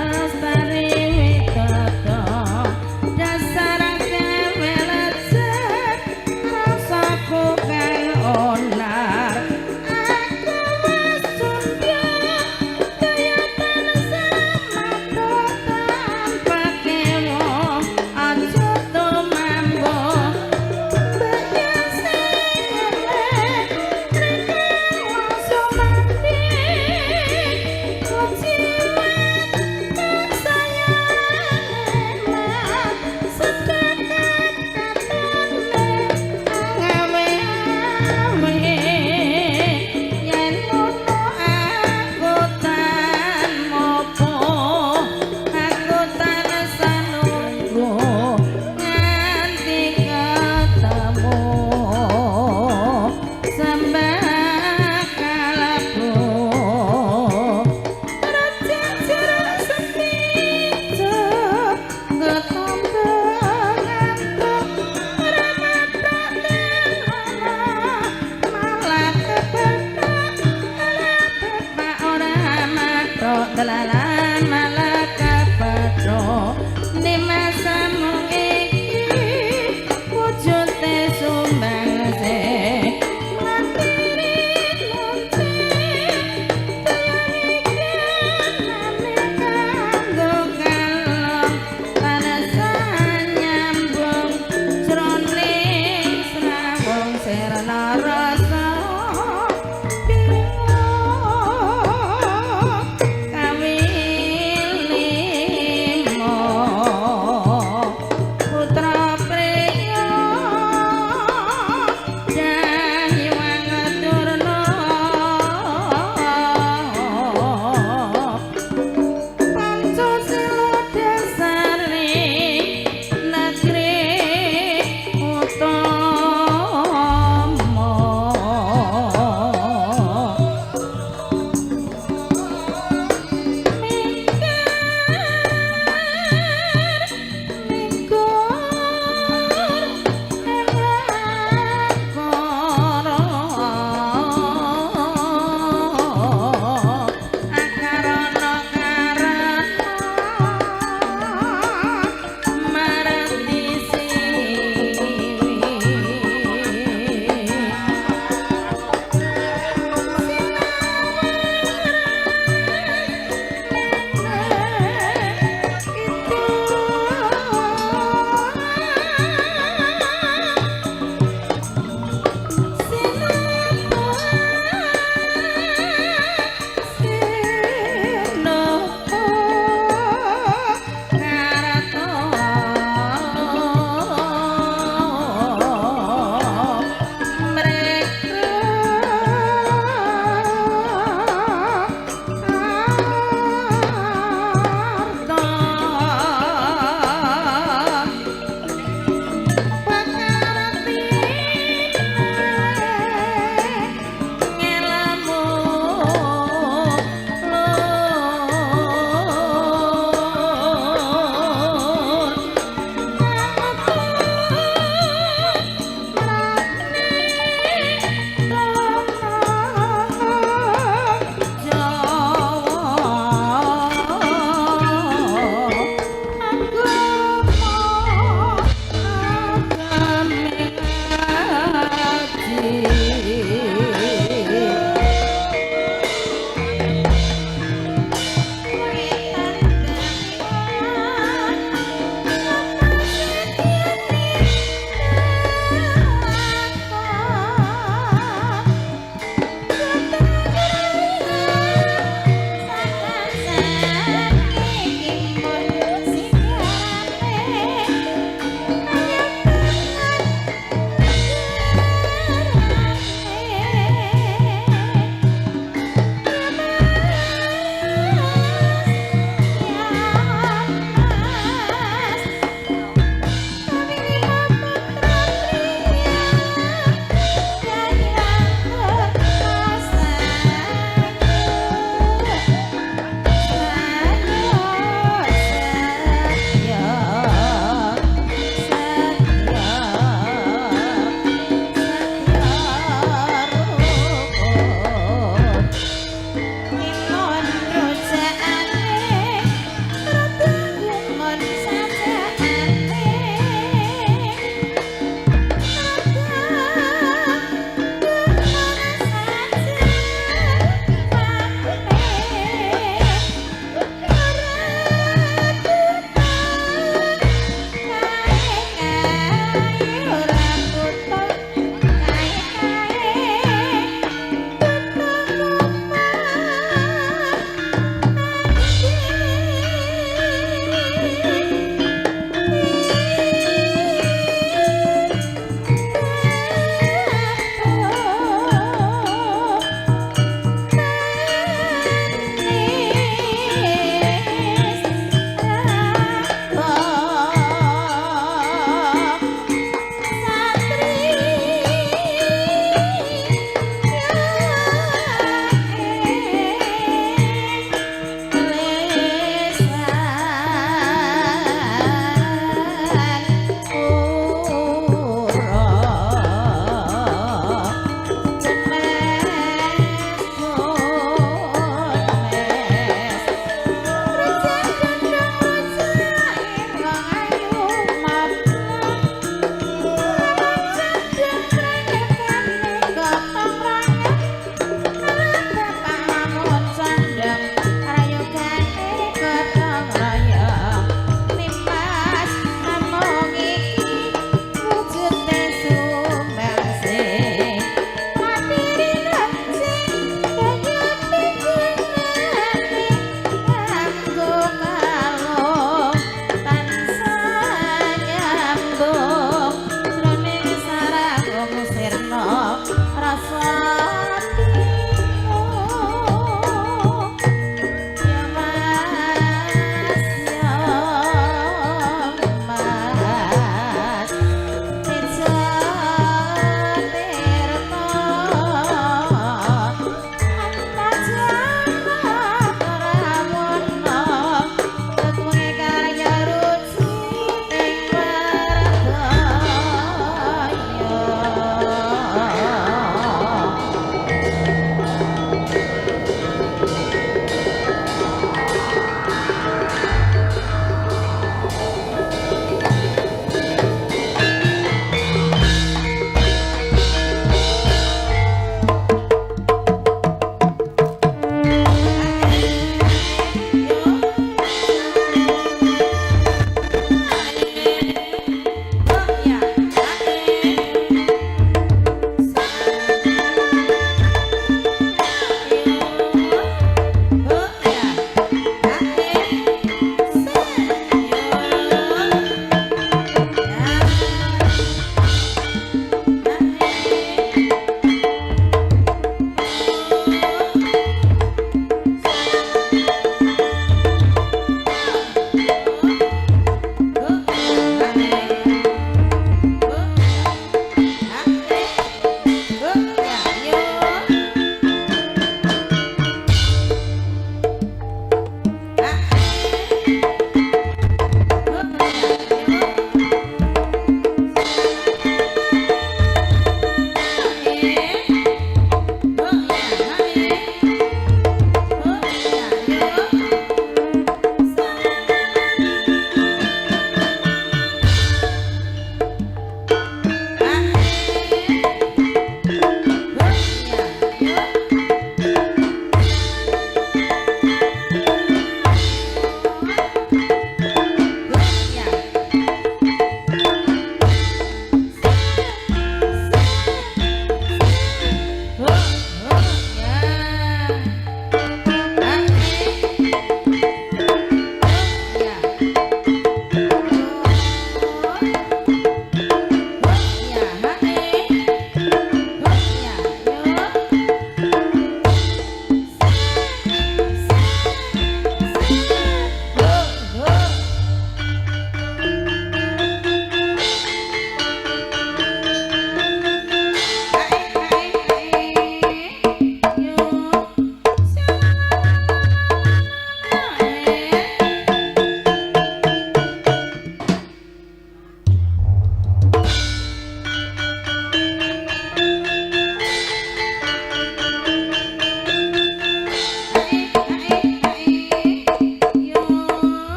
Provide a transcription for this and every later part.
Hãy subscribe cho kênh Ghiền Mì Gõ để không bỏ lỡ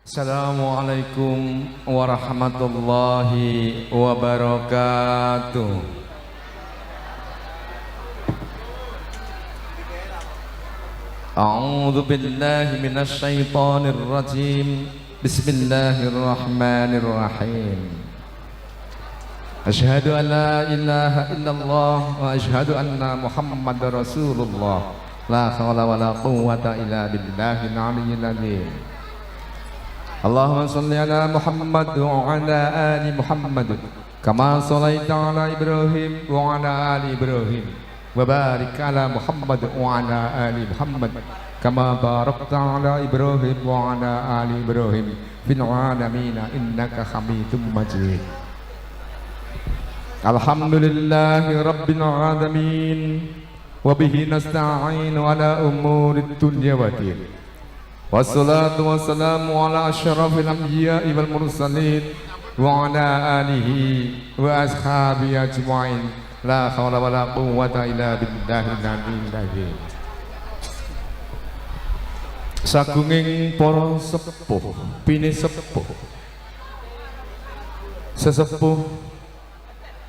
Assalamualaikum warahmatullahi wabarakatuh. A'udzu billahi minasy syaithanir rajim. Bismillahirrahmanirrahim. Asyhadu an la ilaha illallah wa asyhadu anna Muhammadar Rasulullah. La haula wala quwwata illa billahil aliyyil azim. Allahumma shalli ala Muhammad wa ala ali Muhammad kama shallaita ala Ibrahim wa ala ali Ibrahim wa barik ala Muhammad wa ala ali Muhammad kama barakta ala Ibrahim wa ala ali Ibrahim fil alamin innaka Hamidum Majid. Alhamdulillahi rabbil alamin wa bihi nasta'in ala umurid dunya waddin. Wassalatu wassalamu ala asyrafil anbiya'i wal mursalin wa ala alihi wa ashabihi ajma'in. La haula wala quwwata illa billahil aliyyil azim. Sagunging para sepuh, pinisepuh, sesepuh,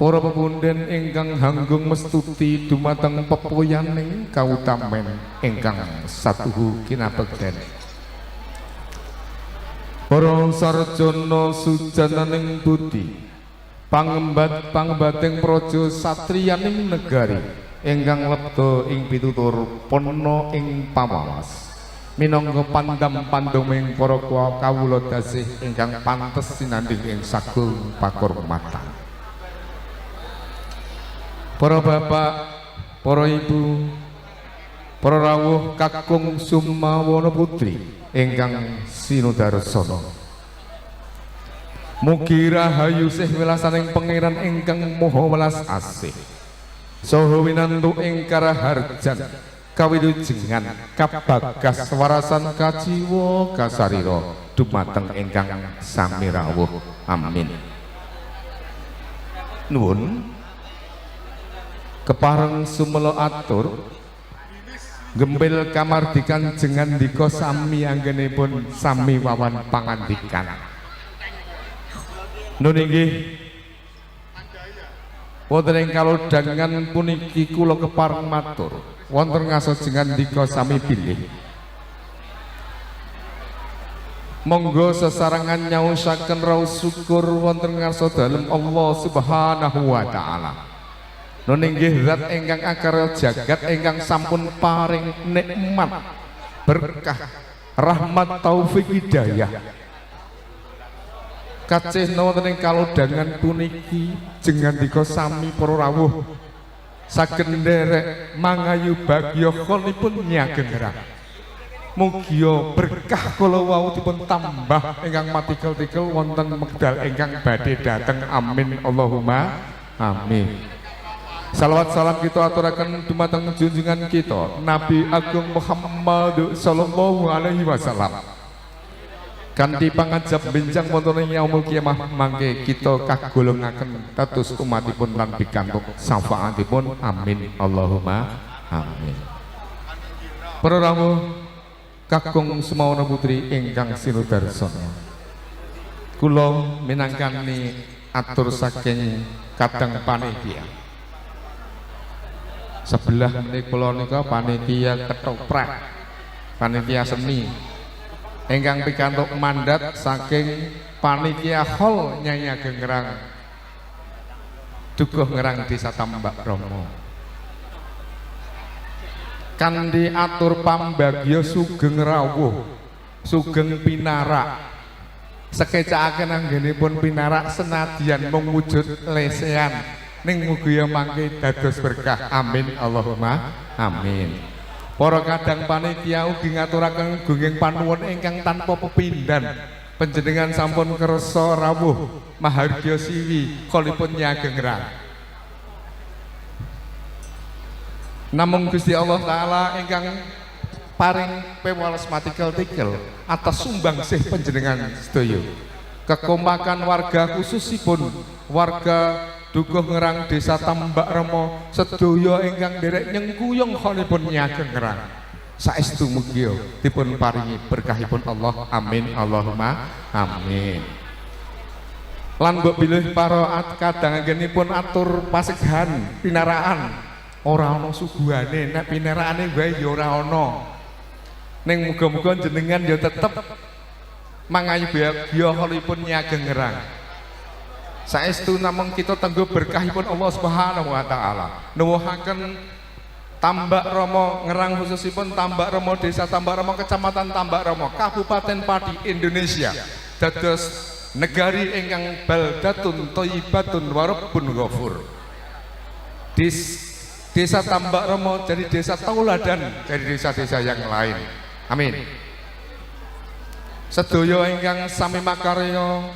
para pepunden ingkang hanggung mestuti dumateng pepoyaning kautamen ingkang satuhu kinabekten. Para sarjana sujananing budi, pangembat-pangembating praja satriyaning negari ingkang lebda ing pitutur pana ing pamawas. Minangka pandam-pandaming para kawula dasih ingkang pantes sinandhing ing sagung pakurmatan. Para bapak, para ibu, para rawuh kakung sumawana putri ingkang sinudarsana. Mugi rahayu sih welasaning pangeran ingkang maha welas asih saha winantu ing karaharjan kawilujengan kabagas warasan kajiwa kasarira dumateng ingkang sami rawuh. Amin. Nuwun kepareng sumela atur gembel kamardikan jengan dika sami anggenipun sami wawan pangandikan. Nun inggih wonten ing kalodhangan puniki kula kepareng matur wonten ngaso jengan dika sami bilih. Monggo sesarangan nyaosaken raos syukur wonten ngarsa dalem Allah Subhanahu wa taala. Nun inggih zat ingkang akara jagat ingkang sampun paring nikmat berkah rahmat taufik hidayah kacih wonten ing kalodhangan puniki jengandika sami para rawuh saged nderek mangayu bagya kholipun nyageng rang. Mugi berkah kala wau dipun tambah ingkang matikel-tikel wonten wekdal ingkang badhe dateng. Amin Allahumma amin. Salawat salam kita aturaken dumateng junjungan kita Nabi Agung Muhammad sallallahu alaihi wasallam. Kanthi pangajab benjang wonten ing yaumul kiamah mangke kita kagolongaken dados umatipun lan pikantuk syafaatipun. Amin Allahumma amin. Para rawuh kakung sumawana putri ingkang sinudarsana, kula minangkani atur saking kadang panitia. Sebelah kula nika panitia ketoprak, panitia seni ingkang pikantuk mandat saking panitia hol Nyai Ageng Ngerang Dukuh Ngerang Desa Tambak Romo. Kanthi atur pambagya sugeng rawuh, sugeng pinarak, sekecakaken anggenipun pinarak senadyan mung wujud lesehan ning mugi mangke dados berkah. Amin Allahumma amin. Para kadang panitia ugi ngaturaken gunging panuwun ingkang tanpa pepindhan panjenengan sampun kersa rawuh mahargya siwi kholipun Nyai Ageng Ngerang. Namung Gusti Allah taala ingkang paring pewales matikel-tikel atas sumbangsih panjenengan sedaya. Kekompakan warga khususipun warga Dukuh Ngerang Desa Tambak Remo sedaya ingkang derek nyengkuyung kholipun Nyai Ageng Ngerang saestu mugi dipun paringi berkahipun Allah. Amin Allahumma amin. Lan mbok bilih para kadang anggenipun atur pasegahan pinaraan ora ana suguhane, nek pinaraane wae ya ora ana. Ning muga-muga jenengan ya tetep mangayu biyaholipun Nyageng Ngerang. Saestu namung kita tenggo berkahipun Allah Subhanahu wa taala. Nuwuhaken Tambak Rama Ngerang, khususipun Tambak Rama, Desa Tambak Rama, Kecamatan Tambak Rama, Kabupaten Pati, Indonesia, dados negari ingkang baldatun thayyibatun wa rabbun ghafur. Desa Tambak Rama jadi desa tauladan dari desa-desa yang lain. Amin. Sedaya ingkang sami makarya,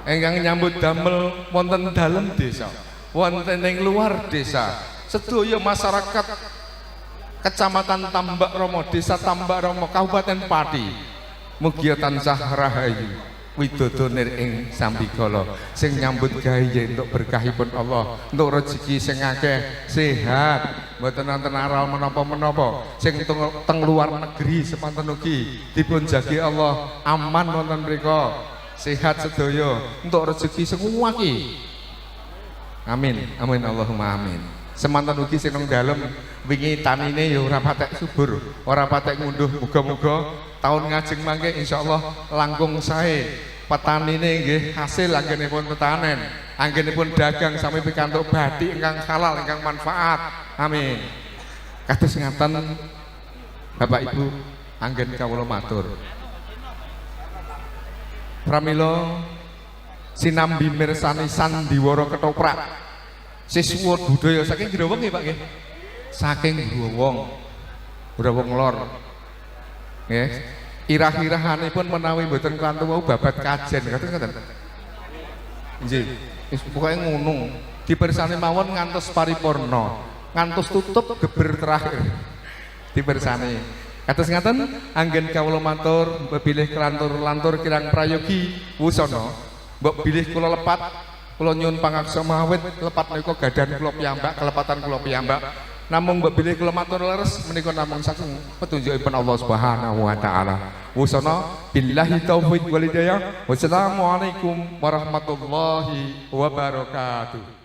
ingkang nyambut damel wonten dalem desa, wonten ing luar desa, sedaya masyarakat Kecamatan Tambak Rama, Desa Tambak Rama, Kabupaten Pati, mugia tansah rahayu widodone ing sambikala, sing nyambut gawe untuk berkahipun Allah, untuk rezeki sing akeh, sehat, mboten wonten aral menapa-menapa, sing teng luar negeri semanten ugi dipun jagi Allah, aman wonten mriku, sehat sedaya, untuk rezeki sing akeh. Amin, amin Allahumma amin. Semanten ugi sing nang dalem wingi tanine ya ora patek subur, ora patek ngunduh, muga-muga tahun ngajeng mangke insyaallah langkung sae petanine nggih hasil anggenipun tetanen, anggenipun dagang sami pikantuk bathik ingkang halal ingkang manfaat. Amin. Kados ngaten Bapak Ibu anggen kawula matur. Pramila sinambi mirsani sandiwara ketoprak siswa budaya saking Growong nggih Pak nggih. Saking Growong Lor. Nggih. Irah-irahanipun menawi mboten klantu wau babat kajen kados ngoten. Nggih. Wis pokoke ngono. Dipirsani mawon ngantos paripurna, ngantos tutup geber terakhir. Dipirsani. Kados ngaten anggen kawula matur bilih kelantur-lantur kirang prayogi wusana. Mbok bilih kula lepat, kula nyuwun pangaksa mawit lepat menika gadan kula piyambak, kelepatan kula piyambak. Namung mbok bilih kula matur leres menika namung saking petunjukipun Allah Subhanahu wa taala. Wusana billahi taufik wal hidayah. Wassalamualaikum warahmatullahi wabarakatuh.